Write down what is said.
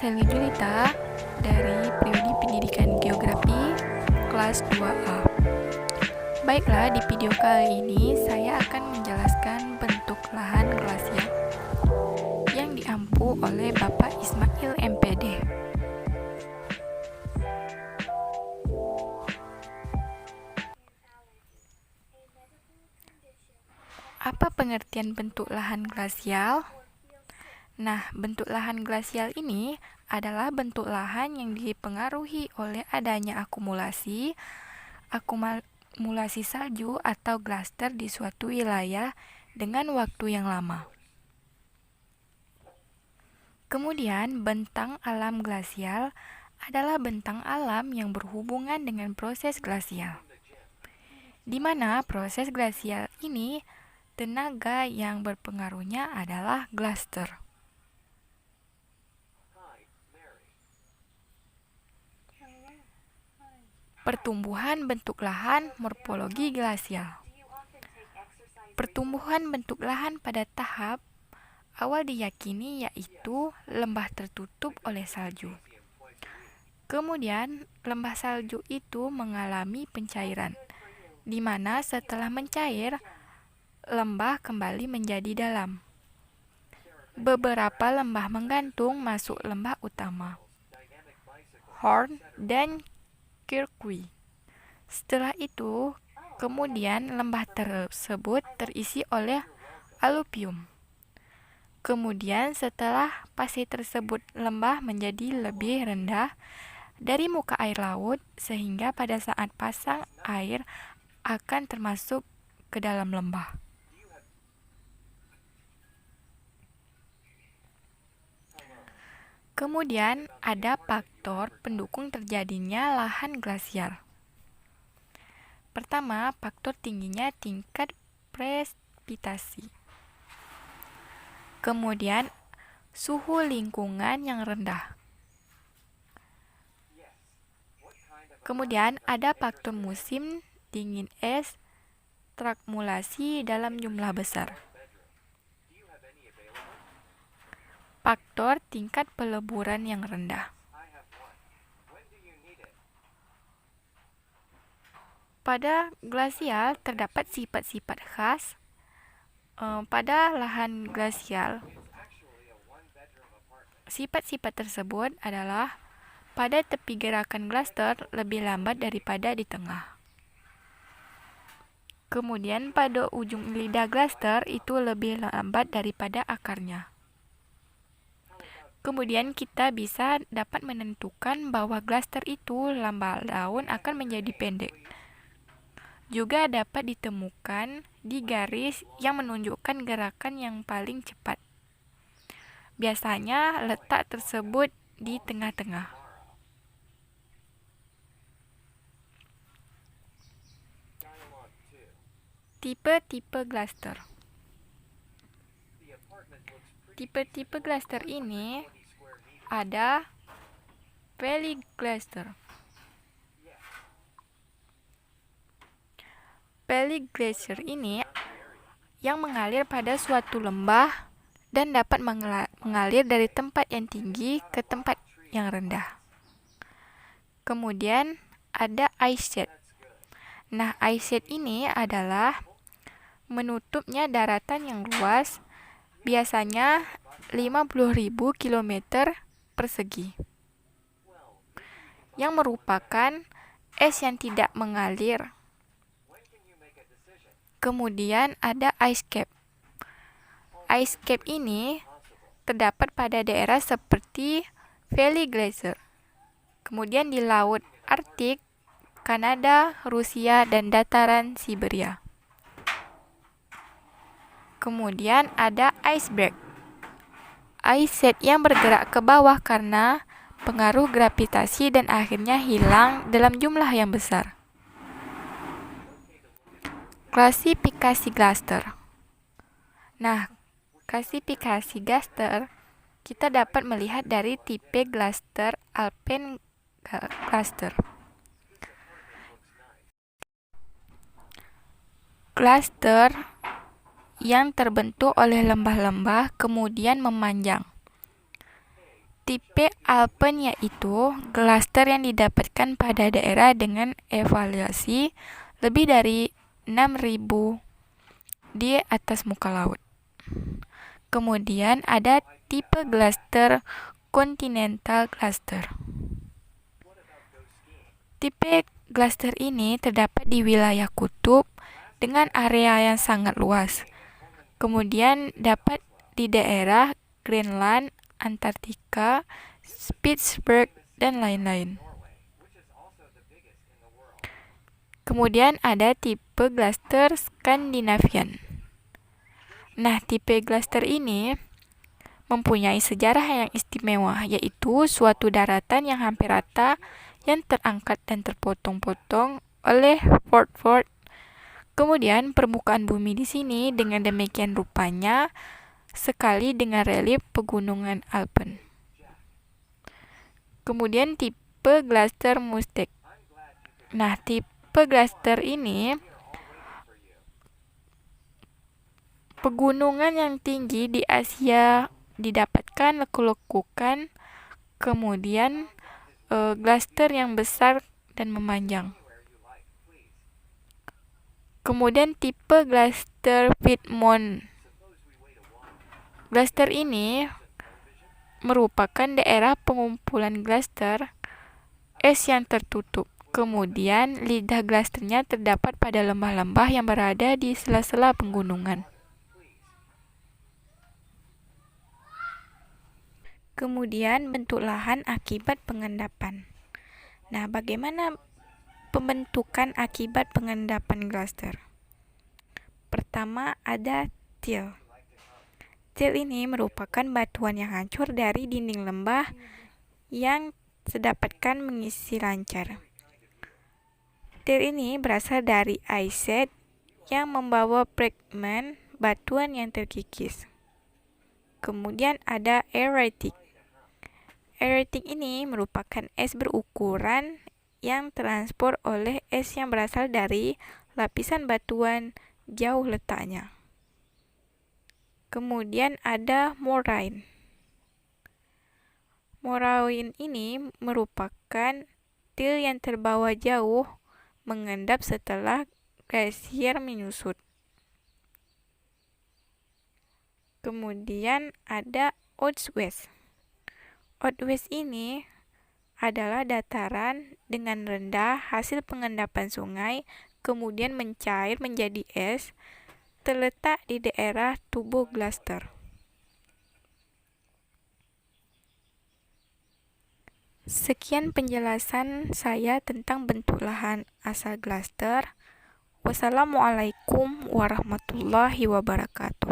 Sally Julita dari Prodi Pendidikan Geografi kelas 2A. Baiklah, di video kali ini saya akan menjelaskan bentuk lahan glasial yang diampu oleh Bapak Ismail MPD. Apa pengertian bentuk lahan glasial? Nah, bentuk lahan glasial ini adalah bentuk lahan yang dipengaruhi oleh adanya akumulasi salju atau glaster di suatu wilayah dengan waktu yang lama. Kemudian, bentang alam glasial adalah bentang alam yang berhubungan dengan proses glasial, di mana proses glasial ini tenaga yang berpengaruhnya adalah glaster. Pertumbuhan bentuk lahan morfologi glasial. Pertumbuhan bentuk lahan pada tahap awal diyakini yaitu lembah tertutup oleh salju. Kemudian, lembah salju itu mengalami pencairan, di mana setelah mencair, lembah kembali menjadi dalam. Beberapa lembah menggantung masuk lembah utama, Horn dan Kirkwi. Setelah itu, kemudian lembah tersebut terisi oleh aluvium. Kemudian setelah pasir tersebut, lembah menjadi lebih rendah dari muka air laut sehingga pada saat pasang air akan termasuk ke dalam lembah. Kemudian ada faktor pendukung terjadinya lahan glasial. Pertama, faktor tingginya tingkat presipitasi. Kemudian, suhu lingkungan yang rendah. Kemudian, ada faktor musim dingin es, trakmulasi dalam jumlah besar. Faktor tingkat peleburan yang rendah. Pada glasial terdapat sifat-sifat khas. Pada lahan glasial, sifat-sifat tersebut adalah pada tepi gerakan glaster lebih lambat daripada di tengah. Kemudian pada ujung lidah glaster itu lebih lambat daripada akarnya. Kemudian kita bisa dapat menentukan bahwa glaster itu lambat daun akan menjadi pendek. Juga dapat ditemukan di garis yang menunjukkan gerakan yang paling cepat. Biasanya letak tersebut di tengah-tengah. Tipe-tipe glaster. Tipe-tipe glaster ini ada valley glaster. Valley glacier ini yang mengalir pada suatu lembah dan dapat mengalir dari tempat yang tinggi ke tempat yang rendah. Kemudian ada ice shed. Nah, ice shed ini adalah menutupnya daratan yang luas, biasanya 50.000 km persegi, yang merupakan es yang tidak mengalir. Kemudian ada ice cap. Ice cap ini terdapat pada daerah seperti Valley Glacier. Kemudian di Laut Arktik, Kanada, Rusia, dan dataran Siberia. Kemudian ada iceberg. Ice sheet yang bergerak ke bawah karena pengaruh gravitasi dan akhirnya hilang dalam jumlah yang besar. Klasifikasi glaster. Nah, klasifikasi glaster kita dapat melihat dari tipe glaster alpine glaster. Glaster yang terbentuk oleh lembah-lembah kemudian memanjang. Tipe Alpen yaitu glaster yang didapatkan pada daerah dengan elevasi lebih dari 6.000 di atas muka laut. Kemudian ada tipe glaster Continental Glaster. Tipe glaster ini terdapat di wilayah kutub dengan area yang sangat luas. Kemudian dapat di daerah Greenland, Antartika, Spitsbergen, dan lain-lain. Kemudian ada tipe glaster Skandinavian. Nah, tipe glaster ini mempunyai sejarah yang istimewa, yaitu suatu daratan yang hampir rata yang terangkat dan terpotong-potong oleh Fort. Kemudian permukaan bumi di sini dengan demikian rupanya sekali dengan relief pegunungan Alpen. Kemudian tipe glaster Mustek. Nah, tipe glaster ini pegunungan yang tinggi di Asia didapatkan lekukan, kemudian glaster yang besar dan memanjang. Kemudian tipe glaster Piedmont. Glaster ini merupakan daerah pengumpulan glaster es yang tertutup. Kemudian lidah glasternya terdapat pada lembah-lembah yang berada di sela-sela pegunungan. Kemudian bentuk lahan akibat pengendapan. Nah, bagaimana pembentukan akibat pengendapan glaster? Pertama ada till. Till ini merupakan batuan yang hancur dari dinding lembah yang terdapatkan mengisi lancar. Till ini berasal dari ice sheet yang membawa fragmen batuan yang terkikis. Kemudian ada aeritic. Aeritic ini merupakan es berukuran yang transport oleh es yang berasal dari lapisan batuan jauh letaknya. Kemudian ada moraine. Moraine ini merupakan till yang terbawa jauh mengendap setelah glasier menyusut. Kemudian ada Old-West. Old-West ini adalah dataran dengan rendah hasil pengendapan sungai, kemudian mencair menjadi es, terletak di daerah tubuh glaster. Sekian penjelasan saya tentang bentuk lahan asal glaster. Wassalamualaikum warahmatullahi wabarakatuh.